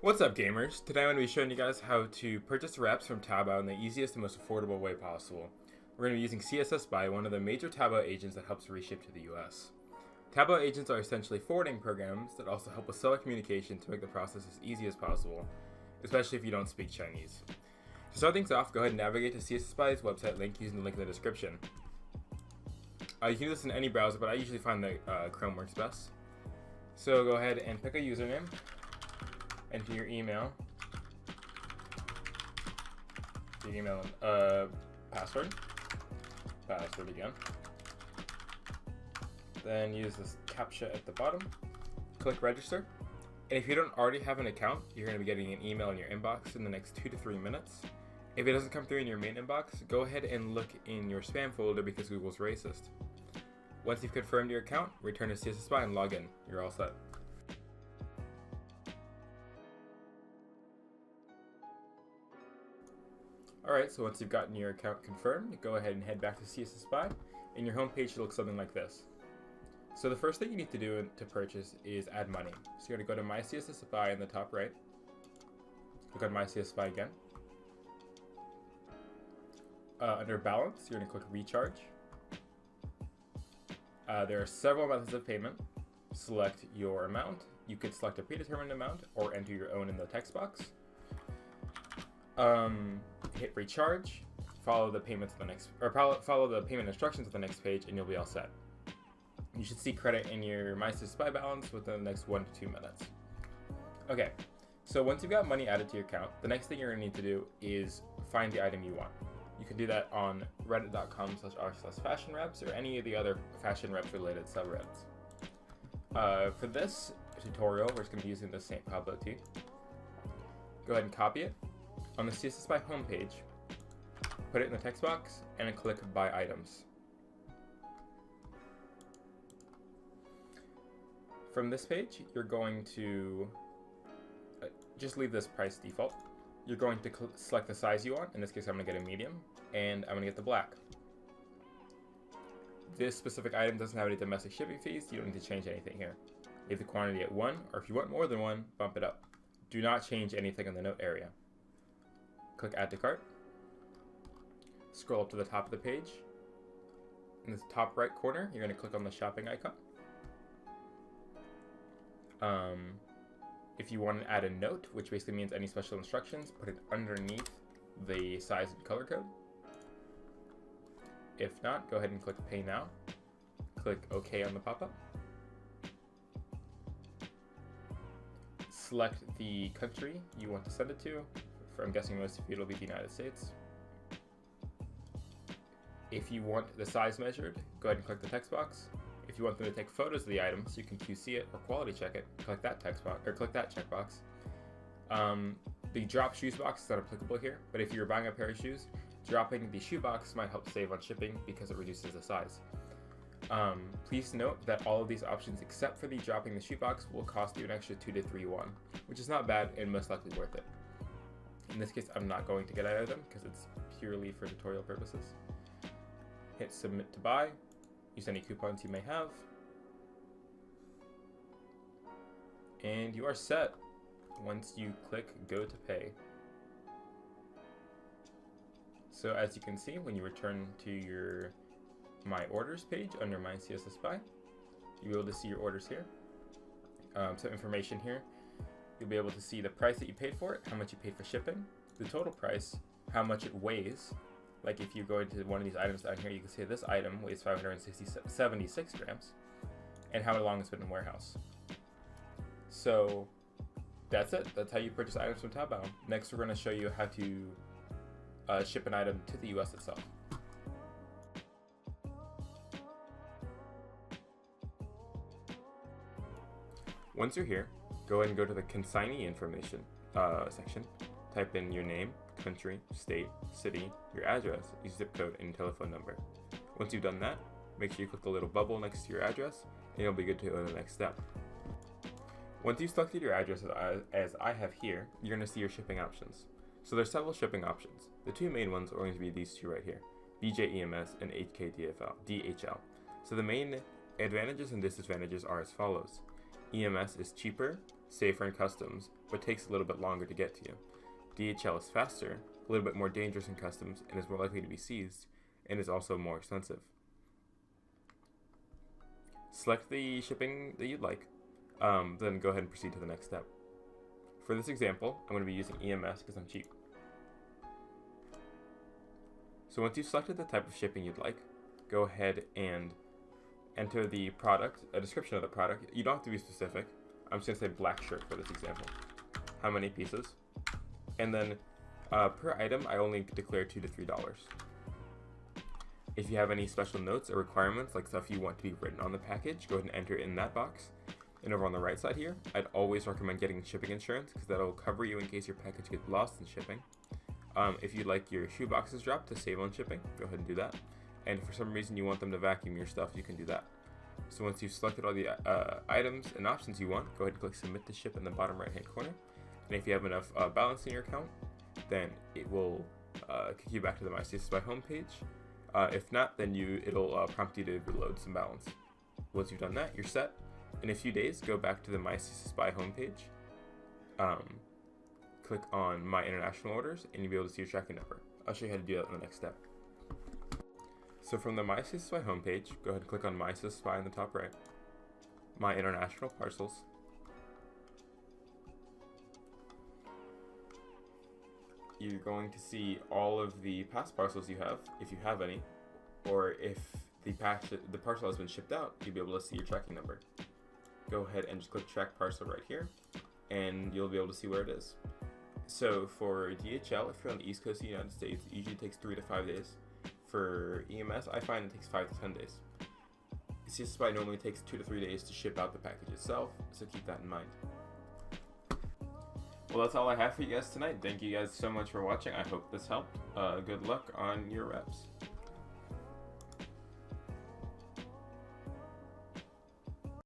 What's up, gamers? Today I'm going to be showing you guys how to purchase wraps from Taobao in the easiest and most affordable way possible. We're going to be using Cssbuy, one of the major Taobao agents that helps reship to the US. Taobao agents are essentially forwarding programs that also help with seller communication to make the process as easy as possible, especially if you don't speak Chinese. To start things off, go ahead and navigate to Cssbuy's website link using the link in the description. You can do this in any browser, but I usually find that Chrome works best. So go ahead and pick a username. Enter your email, password again. Then use this CAPTCHA at the bottom. Click register. And if you don't already have an account, you're going to be getting an email in your inbox in the next 2 to 3 minutes. If it doesn't come through in your main inbox, go ahead and look in your spam folder because Google's racist. Once you've confirmed your account, return to Cssbuy and log in. You're all set. Alright, so once you've gotten your account confirmed, go ahead and head back to Cssbuy, and your home page should look something like this. So the first thing you need to do to purchase is add money. So you're going to go to My Cssbuy in the top right, click on My Cssbuy again. Under Balance, you're going to click Recharge. There are several methods of payment. Select your amount. You could select a predetermined amount or enter your own in the text box. Hit recharge, follow the payment instructions to the next page, and you'll be all set. You should see credit in your My Cssbuy balance within the next 1 to 2 minutes. Okay, so once you've got money added to your account, the next thing you're going to need to do is find the item you want. You can do that on reddit.com/r/fashionreps or any of the other fashion reps related subreddits. For this tutorial, we're just going to be using the St. Pablo tee. Go ahead and copy it. On the Cssbuy homepage, put it in the text box and then click Buy Items. From this page, you're going to just leave this price default. You're going to select the size you want. In this case, I'm going to get a medium, and I'm going to get the black. This specific item doesn't have any domestic shipping fees. You don't need to change anything here. Leave the quantity at 1, or if you want more than 1, bump it up. Do not change anything in the note area. Click Add to Cart. Scroll up to the top of the page. In the top right corner, you're going to click on the shopping icon. If you want to add a note, which basically means any special instructions, put it underneath the size and color code. If not, go ahead and click Pay Now. Click OK on the pop-up. Select the country you want to send it to. I'm guessing most of you it'll be the United States. If you want the size measured, go ahead and click the text box. If you want them to take photos of the item so you can QC it or quality check it, click that text box or click that checkbox. The drop shoes box is not applicable here, but if you're buying a pair of shoes, dropping the shoe box might help save on shipping because it reduces the size. Please note that all of these options except for the dropping the shoe box will cost you an extra 2 to 3 won, which is not bad and most likely worth it. In this case, I'm not going to get either of them because it's purely for tutorial purposes. Hit Submit to Buy. Use any coupons you may have. And you are set once you click Go to Pay. So as you can see, when you return to your My Orders page under My Cssbuy, you'll be able to see your orders here. Some information here. You'll be able to see the price that you paid for it, how much you paid for shipping, the total price, how much it weighs. Like if you go into one of these items down here, you can see this item weighs 576 grams, and how long it's been in warehouse. So that's it. That's how you purchase items from Taobao. Next, we're going to show you how to ship an item to the US itself. Once you're here, go ahead and go to the consignee information section. Type in your name, country, state, city, your address, your zip code, and your telephone number. Once you've done that, make sure you click the little bubble next to your address, and you'll be good to go to the next step. Once you've selected your address, as I have here, you're going to see your shipping options. So there's several shipping options. The 2 main ones are going to be these 2 right here, BJEMS and HKDHL. So the main advantages and disadvantages are as follows. EMS is cheaper, safer in customs, but takes a little bit longer to get to you. DHL is faster, a little bit more dangerous in customs, and is more likely to be seized, and is also more expensive. Select the shipping that you'd like, then go ahead and proceed to the next step. For this example, I'm going to be using EMS because I'm cheap. So once you've selected the type of shipping you'd like, go ahead and enter the product, a description of the product. You don't have to be specific. I'm just going to say black shirt for this example. How many pieces? And then per item, I only declare $2 to $3. If you have any special notes or requirements, like stuff you want to be written on the package, go ahead and enter it in that box. And over on the right side here, I'd always recommend getting shipping insurance because that'll cover you in case your package gets lost in shipping. If you'd like your shoe boxes dropped to save on shipping, go ahead and do that. And if for some reason you want them to vacuum your stuff, you can do that. So once you've selected all the items and options you want, go ahead and click Submit to Ship in the bottom right hand corner. And if you have enough balance in your account, then it will kick you back to the My Cssbuy homepage. If not, then it'll prompt you to reload some balance. Once you've done that, you're set. In a few days, go back to the My Cssbuy homepage. Click on My International Orders, and you'll be able to see your tracking number. I'll show you how to do that in the next step. So from the My Cssbuy homepage, go ahead and click on My Cssbuy in the top right, My International Parcels. You're going to see all of the past parcels you have, if you have any, or if the parcel has been shipped out, you'll be able to see your tracking number. Go ahead and just click Track Parcel right here, and you'll be able to see where it is. So for DHL, if you're on the East Coast of the United States, it usually takes 3 to 5 days. For EMS, I find it takes 5 to 10 days. Cssbuy normally takes 2 to 3 days to ship out the package itself, so keep that in mind. Well, that's all I have for you guys tonight. Thank you guys so much for watching. I hope this helped. Good luck on your reps.